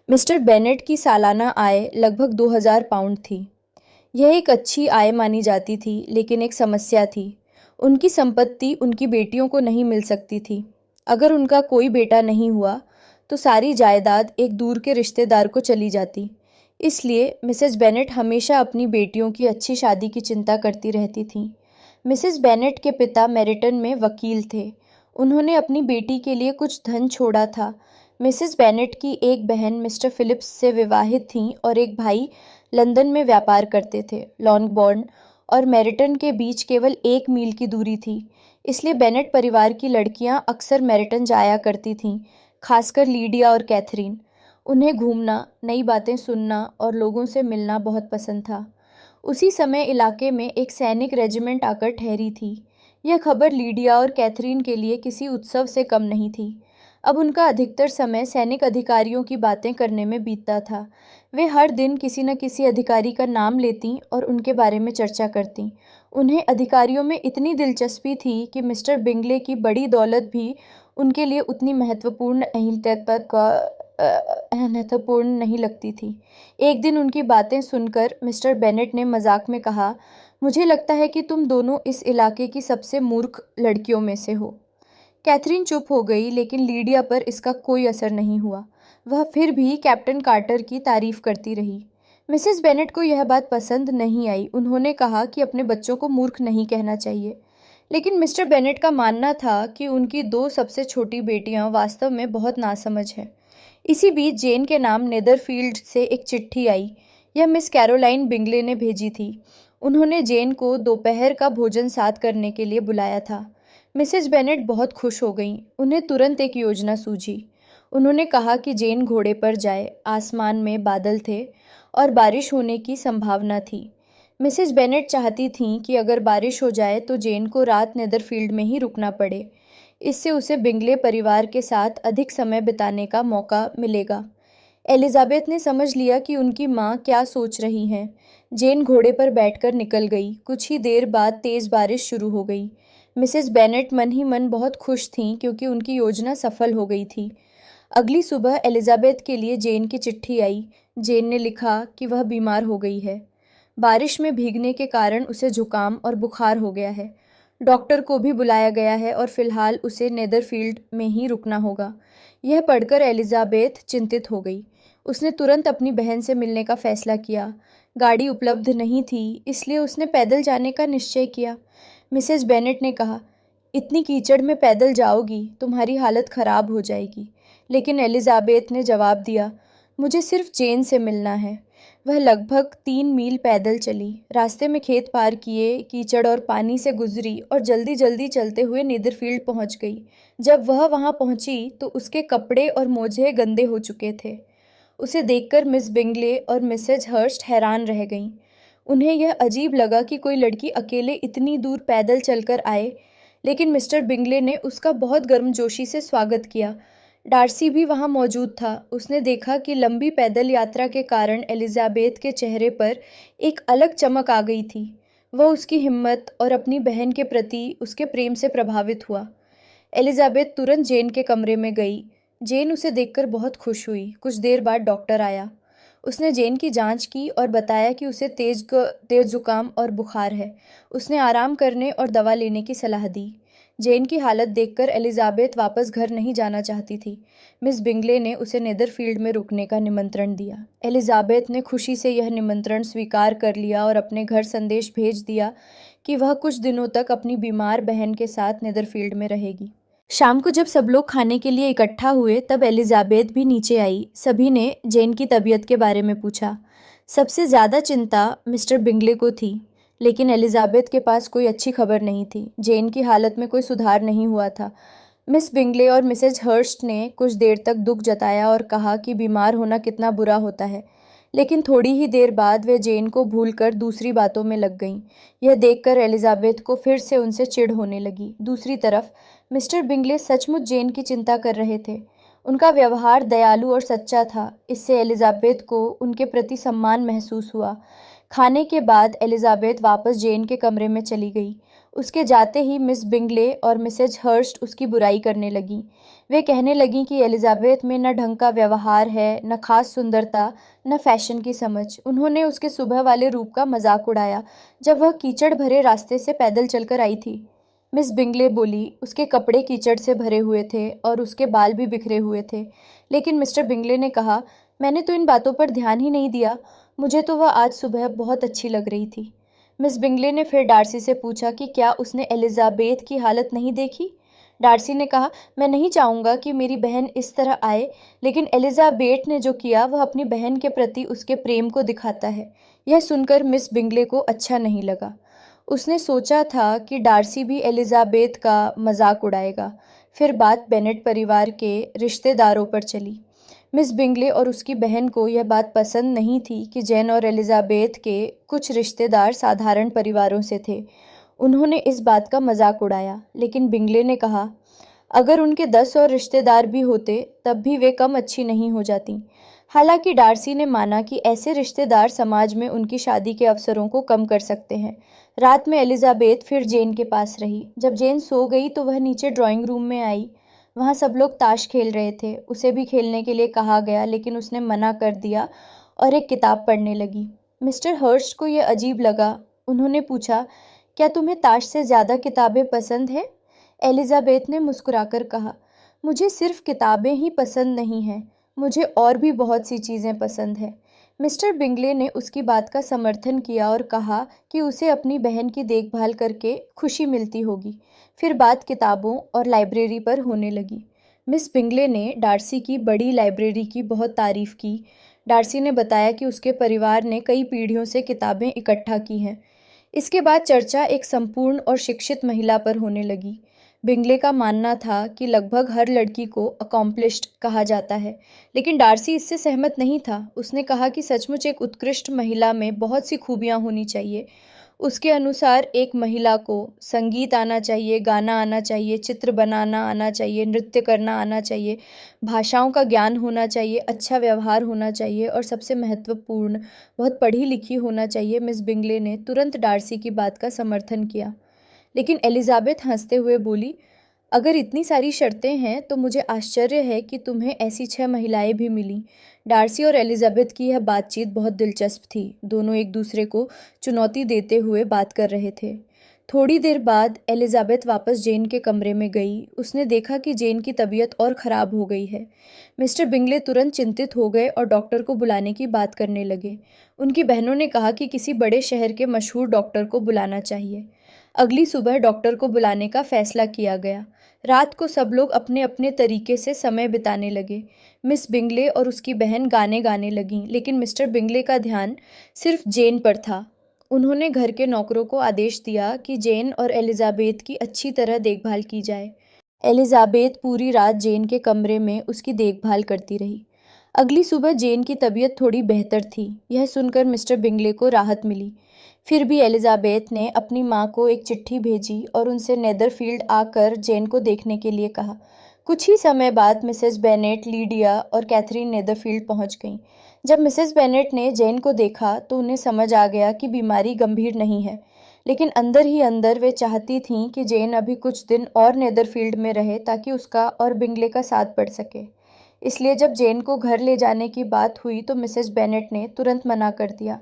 मिस्टर बेनेट की सालाना आय लगभग 2000 पाउंड थी। यह एक अच्छी आय मानी जाती थी, लेकिन एक समस्या थी। उनकी संपत्ति उनकी बेटियों को नहीं मिल सकती थी। अगर उनका कोई बेटा नहीं हुआ तो सारी जायदाद एक दूर के रिश्तेदार को चली जाती। इसलिए मिसेस बेनेट हमेशा अपनी बेटियों की अच्छी शादी की चिंता करती रहती थीं। मिसेस बेनेट के पिता मेरिटन में वकील थे। उन्होंने अपनी बेटी के लिए कुछ धन छोड़ा था। मिसेस बेनेट की एक बहन मिस्टर फिलिप्स से विवाहित थीं और एक भाई लंदन में व्यापार करते थे। लॉन्गबॉर्न और मेरिटन के बीच केवल 1 मील की दूरी थी, इसलिए बेनेट परिवार की लड़कियां अक्सर मेरिटन जाया करती थीं, खासकर लीडिया और कैथरीन। उन्हें घूमना, नई बातें सुनना और लोगों से मिलना बहुत पसंद था। उसी समय इलाके में एक सैनिक रेजिमेंट आकर ठहरी थी। यह खबर लीडिया और कैथरीन के लिए किसी उत्सव से कम नहीं थी। अब उनका अधिकतर समय सैनिक अधिकारियों की बातें करने में बीतता था। वे हर दिन किसी न किसी अधिकारी का नाम लेतीं और उनके बारे में चर्चा करतीं। उन्हें अधिकारियों में इतनी दिलचस्पी थी कि मिस्टर बिंगले की बड़ी दौलत भी उनके लिए उतनी महत्वपूर्ण नहीं लगती थी। एक दिन उनकी बातें सुनकर मिस्टर बेनेट ने मजाक में कहा, मुझे लगता है कि तुम दोनों इस इलाके की सबसे मूर्ख लड़कियों में से हो। कैथरीन चुप हो गई, लेकिन लीडिया पर इसका कोई असर नहीं हुआ। वह फिर भी कैप्टन कार्टर की तारीफ करती रही। मिसेस बेनेट को यह बात पसंद नहीं आई। उन्होंने कहा कि अपने बच्चों को मूर्ख नहीं कहना चाहिए, लेकिन मिस्टर बेनेट का मानना था कि उनकी 2 सबसे छोटी बेटियां वास्तव में बहुत नासमझ हैं। इसी बीच जेन के नाम नेदरफील्ड से एक चिट्ठी आई। यह मिस कैरोलाइन बिंगले ने भेजी थी। उन्होंने जेन को दोपहर का भोजन साथ करने के लिए बुलाया था। मिसेस बेनेट बहुत खुश हो गईं। उन्हें तुरंत एक योजना सूझी। उन्होंने कहा कि जेन घोड़े पर जाए। आसमान में बादल थे और बारिश होने की संभावना थी। मिसेज बेनेट चाहती थीं कि अगर बारिश हो जाए तो जेन को रात नेदरफील्ड में ही रुकना पड़े। इससे उसे बिंगले परिवार के साथ अधिक समय बिताने का मौका मिलेगा। एलिजाबेथ ने समझ लिया कि उनकी माँ क्या सोच रही हैं। जेन घोड़े पर बैठकर निकल गई। कुछ ही देर बाद तेज़ बारिश शुरू हो गई। मिसेस बेनेट मन ही मन बहुत खुश थीं क्योंकि उनकी योजना सफल हो गई थी। अगली सुबह एलिजाबेथ के लिए जेन की चिट्ठी आई। जेन ने लिखा कि वह बीमार हो गई है। बारिश में भीगने के कारण उसे जुकाम और बुखार हो गया है। डॉक्टर को भी बुलाया गया है और फिलहाल उसे नेदरफील्ड में ही रुकना होगा। यह पढ़कर एलिजाबेथ चिंतित हो गई। उसने तुरंत अपनी बहन से मिलने का फैसला किया। गाड़ी उपलब्ध नहीं थी, इसलिए उसने पैदल जाने का निश्चय किया। मिसेस बेनेट ने कहा, इतनी कीचड़ में पैदल जाओगी, तुम्हारी हालत खराब हो जाएगी। लेकिन एलिजाबेथ ने जवाब दिया, मुझे सिर्फ जेन से मिलना है। वह लगभग 3 मील पैदल चली। रास्ते में खेत पार किए, कीचड़ और पानी से गुजरी और जल्दी जल्दी चलते हुए नेदरफील्ड पहुंच गई। जब वह वहां पहुंची तो उसके कपड़े और मोजे गंदे हो चुके थे। उसे देखकर मिस बिंगले और मिसेज हर्स्ट हैरान रह गईं। उन्हें यह अजीब लगा कि कोई लड़की अकेले इतनी दूर पैदल चलकर आए, लेकिन मिस्टर बिंगले ने उसका बहुत गर्मजोशी से स्वागत किया। डार्सी भी वहां मौजूद था। उसने देखा कि लंबी पैदल यात्रा के कारण एलिजाबेथ के चेहरे पर एक अलग चमक आ गई थी। वह उसकी हिम्मत और अपनी बहन के प्रति उसके प्रेम से प्रभावित हुआ। एलिजाबेथ तुरंत जेन के कमरे में गई। जेन उसे देखकर बहुत खुश हुई। कुछ देर बाद डॉक्टर आया। उसने जेन की जांच की और बताया कि उसे तेज जुकाम और बुखार है। उसने आराम करने और दवा लेने की सलाह दी। जेन की हालत देखकर एलिजाबेथ वापस घर नहीं जाना चाहती थी। मिस बिंगले ने उसे नेदरफील्ड में रुकने का निमंत्रण दिया। एलिजाबेथ ने खुशी से यह निमंत्रण स्वीकार कर लिया और अपने घर संदेश भेज दिया कि वह कुछ दिनों तक अपनी बीमार बहन के साथ नेदरफील्ड में रहेगी। शाम को जब सब लोग खाने के लिए इकट्ठा हुए तब एलिजाबेथ भी नीचे आई। सभी ने जेन की तबीयत के बारे में पूछा। सबसे ज़्यादा चिंता मिस्टर बिंगले को थी, लेकिन एलिजाबेथ के पास कोई अच्छी खबर नहीं थी। जेन की हालत में कोई सुधार नहीं हुआ था। मिस बिंगले और मिसेज हर्स्ट ने कुछ देर तक दुख जताया और कहा कि बीमार होना कितना बुरा होता है, लेकिन थोड़ी ही देर बाद वे जेन को भूलकर दूसरी बातों में लग गईं। यह देखकर एलिजाबेथ को फिर से उनसे चिढ़ होने लगी। दूसरी तरफ मिस्टर बिंगले सचमुच जेन की चिंता कर रहे थे। उनका व्यवहार दयालु और सच्चा था। इससे एलिजाबेथ को उनके प्रति सम्मान महसूस हुआ। खाने के बाद एलिजाबेथ वापस जेन के कमरे में चली गई। उसके जाते ही मिस बिंगले और मिसेज हर्स्ट उसकी बुराई करने लगीं। वे कहने लगीं कि एलिजाबेथ में न ढंग का व्यवहार है, न खास सुंदरता, न फैशन की समझ। उन्होंने उसके सुबह वाले रूप का मजाक उड़ाया जब वह कीचड़ भरे रास्ते से पैदल चलकर आई थी। मिस बिंगले बोली, उसके कपड़े कीचड़ से भरे हुए थे और उसके बाल भी बिखरे हुए थे। लेकिन मिस्टर बिंगले ने कहा, मैंने तो इन बातों पर ध्यान ही नहीं दिया। मुझे तो वह आज सुबह बहुत अच्छी लग रही थी। मिस बिंगले ने फिर डार्सी से पूछा कि क्या उसने एलिजाबेथ की हालत नहीं देखी। डार्सी ने कहा, मैं नहीं चाहूँगा कि मेरी बहन इस तरह आए, लेकिन एलिजाबेथ ने जो किया वह अपनी बहन के प्रति उसके प्रेम को दिखाता है। यह सुनकर मिस बिंगले को अच्छा नहीं लगा। उसने सोचा था कि डार्सी भी एलिजाबेथ का मजाक उड़ाएगा। फिर बात बेनेट परिवार के रिश्तेदारों पर चली। मिस बिंगले और उसकी बहन को यह बात पसंद नहीं थी कि जेन और एलिजाबेथ के कुछ रिश्तेदार साधारण परिवारों से थे। उन्होंने इस बात का मजाक उड़ाया, लेकिन बिंगले ने कहा, अगर उनके 10 और रिश्तेदार भी होते तब भी वे कम अच्छी नहीं हो जाती। हालांकि डार्सी ने माना कि ऐसे रिश्तेदार समाज में उनकी शादी के अवसरों को कम कर सकते हैं। रात में एलिजाबेथ फिर जेन के पास रही। जब जेन सो गई तो वह नीचे ड्राइंग रूम में आई। वहाँ सब लोग ताश खेल रहे थे। उसे भी खेलने के लिए कहा गया, लेकिन उसने मना कर दिया और एक किताब पढ़ने लगी। मिस्टर हर्स्ट को यह अजीब लगा। उन्होंने पूछा, क्या तुम्हें ताश से ज़्यादा किताबें पसंद हैं? एलिजाबेथ ने मुस्कुराकर कहा, मुझे सिर्फ किताबें ही पसंद नहीं हैं, मुझे और भी बहुत सी चीज़ें पसंद हैं। मिस्टर बिंगले ने उसकी बात का समर्थन किया और कहा कि उसे अपनी बहन की देखभाल करके खुशी मिलती होगी। फिर बात किताबों और लाइब्रेरी पर होने लगी। मिस बिंगले ने डार्सी की बड़ी लाइब्रेरी की बहुत तारीफ़ की। डार्सी ने बताया कि उसके परिवार ने कई पीढ़ियों से किताबें इकट्ठा की हैं। इसके बाद चर्चा एक संपूर्ण और शिक्षित महिला पर होने लगी। बिंगले का मानना था कि लगभग हर लड़की को अकॉम्प्लिश्ड कहा जाता है, लेकिन डार्सी इससे सहमत नहीं था। उसने कहा कि सचमुच एक उत्कृष्ट महिला में बहुत सी खूबियां होनी चाहिए। उसके अनुसार एक महिला को संगीत आना चाहिए, गाना आना चाहिए, चित्र बनाना आना चाहिए, नृत्य करना आना चाहिए, भाषाओं का ज्ञान होना चाहिए, अच्छा व्यवहार होना चाहिए और सबसे महत्वपूर्ण, बहुत पढ़ी लिखी होना चाहिए। मिस बिंगले ने तुरंत डार्सी की बात का समर्थन किया। लेकिन एलिजाबेथ हंसते हुए बोली, अगर इतनी सारी शर्तें हैं तो मुझे आश्चर्य है कि तुम्हें ऐसी 6 महिलाएं भी मिलीं। डार्सी और एलिजाबेथ की यह बातचीत बहुत दिलचस्प थी। दोनों एक दूसरे को चुनौती देते हुए बात कर रहे थे। थोड़ी देर बाद एलिजाबेथ वापस जेन के कमरे में गई। उसने देखा कि जेन की तबीयत और ख़राब हो गई है। मिस्टर बिंगले तुरंत चिंतित हो गए और डॉक्टर को बुलाने की बात करने लगे। उनकी बहनों ने कहा कि किसी बड़े शहर के मशहूर डॉक्टर को बुलाना चाहिए। अगली सुबह डॉक्टर को बुलाने का फैसला किया गया। रात को सब लोग अपने अपने तरीके से समय बिताने लगे। मिस बिंगले और उसकी बहन गाने गाने लगीं, लेकिन मिस्टर बिंगले का ध्यान सिर्फ जेन पर था। उन्होंने घर के नौकरों को आदेश दिया कि जेन और एलिजाबेथ की अच्छी तरह देखभाल की जाए। एलिजाबेथ पूरी रात जेन के कमरे में उसकी देखभाल करती रही। अगली सुबह जेन की तबीयत थोड़ी बेहतर थी। यह सुनकर मिस्टर बिंगले को राहत मिली। फिर भी एलिजाबेथ ने अपनी माँ को एक चिट्ठी भेजी और उनसे नेदरफील्ड आकर जेन को देखने के लिए कहा। कुछ ही समय बाद मिसेस बेनेट, लीडिया और कैथरीन नेदरफील्ड पहुंच गईं। जब मिसेस बेनेट ने जेन को देखा तो उन्हें समझ आ गया कि बीमारी गंभीर नहीं है, लेकिन अंदर ही अंदर वे चाहती थीं कि जेन अभी कुछ दिन और नेदरफील्ड में रहे ताकि उसका और बिंगले का साथ बढ़ सके। इसलिए जब जेन को घर ले जाने की बात हुई तो मिसेस बेनेट ने तुरंत मना कर दिया।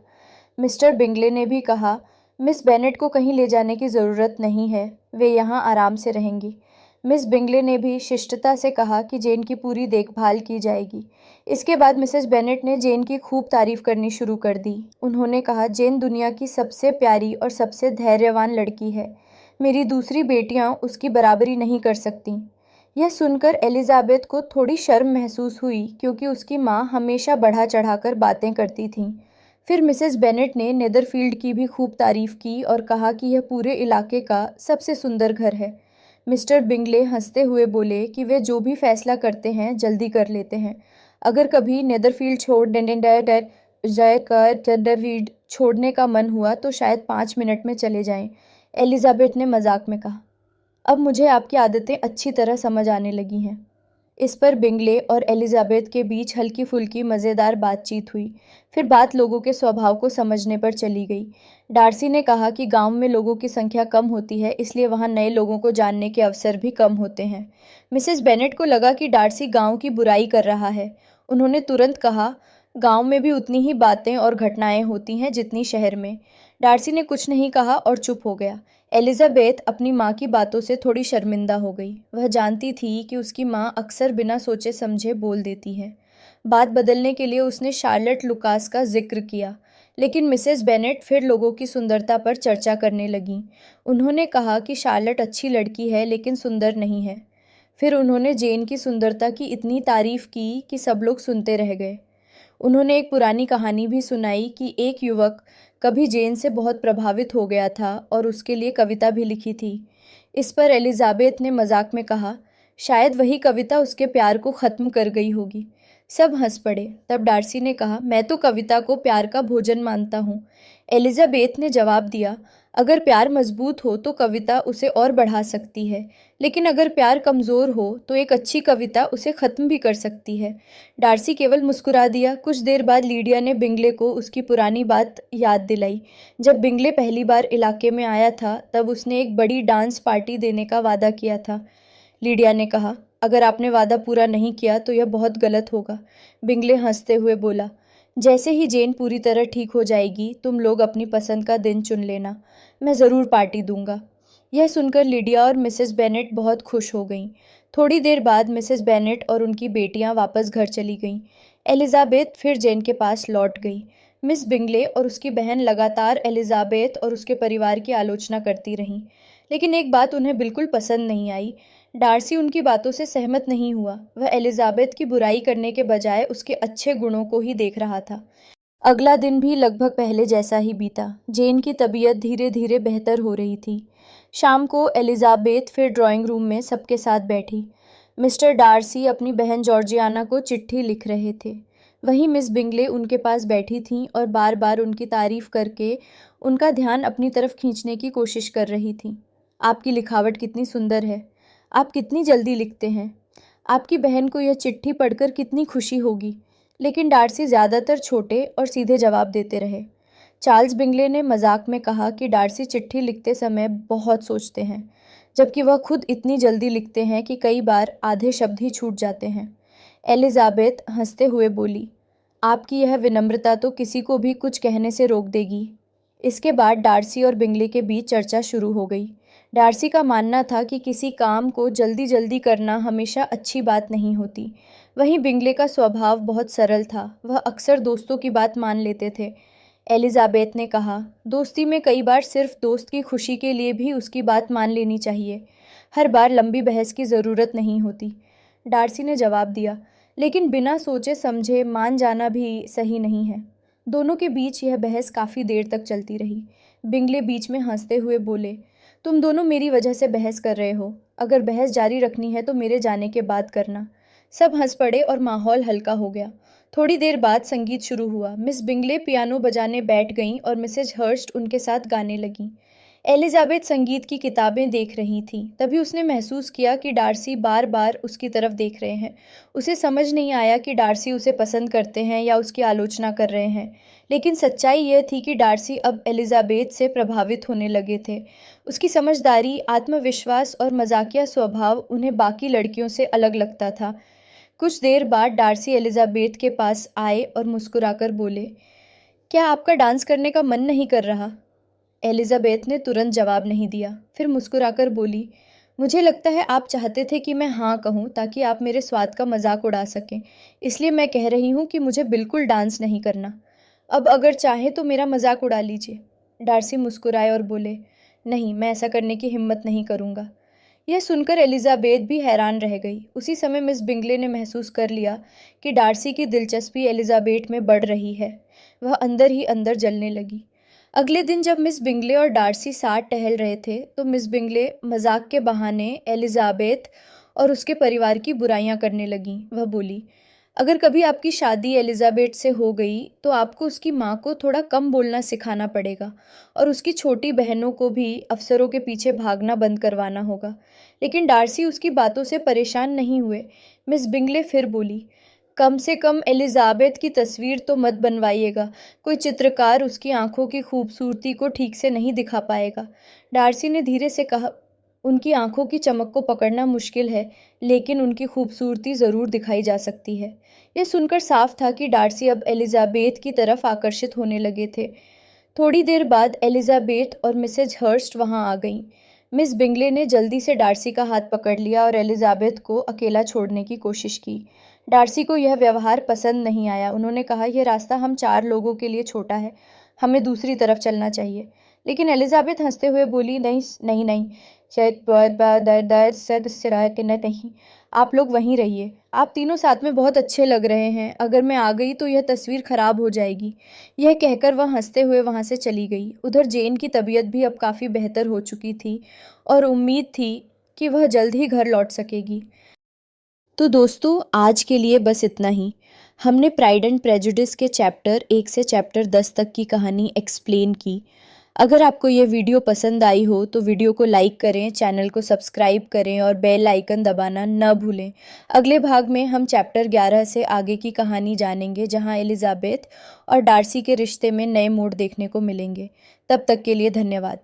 मिस्टर बिंगले ने भी कहा, मिस बेनेट को कहीं ले जाने की ज़रूरत नहीं है, वे यहाँ आराम से रहेंगी। मिस बिंगले ने भी शिष्टता से कहा कि जेन की पूरी देखभाल की जाएगी। इसके बाद मिसेस बेनेट ने जेन की खूब तारीफ करनी शुरू कर दी। उन्होंने कहा, जेन दुनिया की सबसे प्यारी और सबसे धैर्यवान लड़की है। मेरी दूसरी बेटियां उसकी बराबरी नहीं कर सकती। यह सुनकर एलिजाबेथ को थोड़ी शर्म महसूस हुई, क्योंकि उसकी माँ हमेशा बढ़ा चढ़ाकर बातें करती थीं। फिर मिसेस बेनेट ने नेदरफील्ड की भी खूब तारीफ की और कहा कि यह पूरे इलाके का सबसे सुंदर घर है। मिस्टर बिंगले हंसते हुए बोले कि वे जो भी फैसला करते हैं जल्दी कर लेते हैं। अगर कभी नेदरफील्ड छोड़ने का मन हुआ तो शायद 5 मिनट में चले जाएं। एलिजाबेथ ने मजाक में कहा, अब मुझे आपकी आदतें अच्छी तरह समझ आने लगी हैं। इस पर बिंगले और एलिजाबेथ के बीच हल्की फुल्की मज़ेदार बातचीत हुई। फिर बात लोगों के स्वभाव को समझने पर चली गई। डार्सी ने कहा कि गांव में लोगों की संख्या कम होती है, इसलिए वहां नए लोगों को जानने के अवसर भी कम होते हैं। मिसेस बेनेट को लगा कि डार्सी गांव की बुराई कर रहा है। उन्होंने तुरंत कहा, गांव में भी उतनी ही बातें और घटनाएं होती हैं जितनी शहर में। डार्सी ने कुछ नहीं कहा और चुप हो गया। एलिजाबेथ अपनी माँ की बातों से थोड़ी शर्मिंदा हो गई। वह जानती थी कि उसकी माँ अक्सर बिना सोचे समझे बोल देती है। बात बदलने के लिए उसने शार्लेट लुकास का जिक्र किया, लेकिन मिसेस बेनेट फिर लोगों की सुंदरता पर चर्चा करने लगीं। उन्होंने कहा कि शार्लेट अच्छी लड़की है लेकिन सुंदर नहीं है। फिर उन्होंने जेन की सुंदरता की इतनी तारीफ की कि सब लोग सुनते रह गए। उन्होंने एक पुरानी कहानी भी सुनाई कि एक युवक कभी जेन से बहुत प्रभावित हो गया था और उसके लिए कविता भी लिखी थी। इस पर एलिजाबेथ ने मजाक में कहा, शायद वही कविता उसके प्यार को ख़त्म कर गई होगी। सब हंस पड़े। तब डार्सी ने कहा, मैं तो कविता को प्यार का भोजन मानता हूँ। एलिजाबेथ ने जवाब दिया, अगर प्यार मजबूत हो तो कविता उसे और बढ़ा सकती है, लेकिन अगर प्यार कमज़ोर हो तो एक अच्छी कविता उसे ख़त्म भी कर सकती है। डार्सी केवल मुस्कुरा दिया। कुछ देर बाद लीडिया ने बिंगले को उसकी पुरानी बात याद दिलाई। जब बिंगले पहली बार इलाके में आया था तब उसने एक बड़ी डांस पार्टी देने का वादा किया था। लीडिया ने कहा, अगर आपने वादा पूरा नहीं किया तो यह बहुत गलत होगा। बिंगले हंसते हुए बोला, जैसे ही जेन पूरी तरह ठीक हो जाएगी तुम लोग अपनी पसंद का दिन चुन लेना, मैं ज़रूर पार्टी दूंगा। यह सुनकर लीडिया और मिसेस बेनेट बहुत खुश हो गईं। थोड़ी देर बाद मिसेस बेनेट और उनकी बेटियां वापस घर चली गईं। एलिजाबेथ फिर जेन के पास लौट गई। मिस बिंगले और उसकी बहन लगातार एलिजाबेथ और उसके परिवार की आलोचना करती रहीं, लेकिन एक बात उन्हें बिल्कुल पसंद नहीं आई। डार्सी उनकी बातों से सहमत नहीं हुआ। वह एलिजाबेथ की बुराई करने के बजाय उसके अच्छे गुणों को ही देख रहा था। अगला दिन भी लगभग पहले जैसा ही बीता। जेन की तबीयत धीरे धीरे बेहतर हो रही थी। शाम को एलिजाबेथ फिर ड्राइंग रूम में सबके साथ बैठी। मिस्टर डार्सी अपनी बहन जॉर्जियाना को चिट्ठी लिख रहे थे। वहीं मिस बिंगले उनके पास बैठी थीं और बार बार उनकी तारीफ करके उनका ध्यान अपनी तरफ खींचने की कोशिश कर रही थीं। आपकी लिखावट कितनी सुंदर है। आप कितनी जल्दी लिखते हैं। आपकी बहन को यह चिट्ठी पढ़कर कितनी खुशी होगी। लेकिन डार्सी ज़्यादातर छोटे और सीधे जवाब देते रहे। चार्ल्स बिंगले ने मजाक में कहा कि डार्सी चिट्ठी लिखते समय बहुत सोचते हैं, जबकि वह खुद इतनी जल्दी लिखते हैं कि कई बार आधे शब्द ही छूट जाते हैं। एलिजाबेथ हंसते हुए बोली, आपकी यह विनम्रता तो किसी को भी कुछ कहने से रोक देगी। इसके बाद डार्सी और बिंगले के बीच चर्चा शुरू हो गई। डार्सी का मानना था कि किसी काम को जल्दी जल्दी करना हमेशा अच्छी बात नहीं होती। वहीं बिंगले का स्वभाव बहुत सरल था। वह अक्सर दोस्तों की बात मान लेते थे। एलिजाबेथ ने कहा, दोस्ती में कई बार सिर्फ दोस्त की खुशी के लिए भी उसकी बात मान लेनी चाहिए। हर बार लंबी बहस की ज़रूरत नहीं होती। डार्सी ने जवाब दिया, लेकिन बिना सोचे समझे मान जाना भी सही नहीं है। दोनों के बीच यह बहस काफ़ी देर तक चलती रही। बिंगले बीच में हंसते हुए बोले, तुम दोनों मेरी वजह से बहस कर रहे हो। अगर बहस जारी रखनी है तो मेरे जाने के बाद करना। सब हंस पड़े और माहौल हल्का हो गया। थोड़ी देर बाद संगीत शुरू हुआ। मिस बिंगले पियानो बजाने बैठ गईं और मिसेज हर्स्ट उनके साथ गाने लगीं। एलिजाबेथ संगीत की किताबें देख रही थी। तभी उसने महसूस किया कि डार्सी बार बार उसकी तरफ देख रहे हैं। उसे समझ नहीं आया कि डार्सी उसे पसंद करते हैं या उसकी आलोचना कर रहे हैं। लेकिन सच्चाई यह थी कि डार्सी अब एलिजाबेथ से प्रभावित होने लगे थे। उसकी समझदारी, आत्मविश्वास और मजाकिया स्वभाव उन्हें बाकी लड़कियों से अलग लगता था। कुछ देर बाद डार्सी एलिजाबेथ के पास आए और मुस्कुराकर बोले, क्या आपका डांस करने का मन नहीं कर रहा? एलिजाबेथ ने तुरंत जवाब नहीं दिया। फिर मुस्कुराकर बोली, मुझे लगता है आप चाहते थे कि मैं हाँ कहूँ ताकि आप मेरे स्वाद का मजाक उड़ा सकें। इसलिए मैं कह रही हूँ कि मुझे बिल्कुल डांस नहीं करना। अब अगर चाहें तो मेरा मजाक उड़ा लीजिए। डार्सी मुस्कुराए और बोले, नहीं, मैं ऐसा करने की हिम्मत नहीं करूँगा। यह सुनकर एलिजाबेथ भी हैरान रह गई। उसी समय मिस बिंगले ने महसूस कर लिया कि डार्सी की दिलचस्पी एलिजाबेथ में बढ़ रही है। वह अंदर ही अंदर जलने लगी। अगले दिन जब मिस बिंगले और डार्सी साथ टहल रहे थे तो मिस बिंगले मजाक के बहाने एलिजाबेथ और उसके परिवार की बुराइयां करने लगीं। वह बोली, अगर कभी आपकी शादी एलिजाबेथ से हो गई तो आपको उसकी माँ को थोड़ा कम बोलना सिखाना पड़ेगा और उसकी छोटी बहनों को भी अफसरों के पीछे भागना बंद करवाना होगा। लेकिन डार्सी उसकी बातों से परेशान नहीं हुए। मिस बिंगले फिर बोली, कम से कम एलिजाबेथ की तस्वीर तो मत बनवाइएगा। कोई चित्रकार उसकी आंखों की खूबसूरती को ठीक से नहीं दिखा पाएगा। डार्सी ने धीरे से कहा, उनकी आंखों की चमक को पकड़ना मुश्किल है, लेकिन उनकी खूबसूरती ज़रूर दिखाई जा सकती है। यह सुनकर साफ था कि डार्सी अब एलिजाबेथ की तरफ आकर्षित होने लगे थे। थोड़ी देर बाद एलिजाबेथ और मिसेज हर्स्ट वहां आ गईं। मिस बिंगले ने जल्दी से डार्सी का हाथ पकड़ लिया और एलिजाबेथ को अकेला छोड़ने की कोशिश की। डार्सी को यह व्यवहार पसंद नहीं आया। उन्होंने कहा, यह रास्ता हम 4 लोगों के लिए छोटा है, हमें दूसरी तरफ चलना चाहिए। लेकिन एलिजाबेथ हंसते हुए बोली, नहीं नहीं नहीं, शायद नहीं, आप लोग वहीं रहिए। आप तीनों साथ में बहुत अच्छे लग रहे हैं। अगर मैं आ गई तो यह तस्वीर खराब हो जाएगी। यह कहकर वह हंसते हुए वहां से चली गई। उधर जेन की तबीयत भी अब काफ़ी बेहतर हो चुकी थी और उम्मीद थी कि वह जल्द ही घर लौट सकेगी। तो दोस्तों, आज के लिए बस इतना ही। हमने प्राइड एंड प्रेजुडिस के चैप्टर 1 से चैप्टर 10 तक की कहानी एक्सप्लेन की। अगर आपको ये वीडियो पसंद आई हो तो वीडियो को लाइक करें, चैनल को सब्सक्राइब करें और बेल आइकन दबाना न भूलें। अगले भाग में हम चैप्टर 11 से आगे की कहानी जानेंगे, जहां एलिजाबेथ और डार्सी के रिश्ते में नए मोड़ देखने को मिलेंगे। तब तक के लिए धन्यवाद।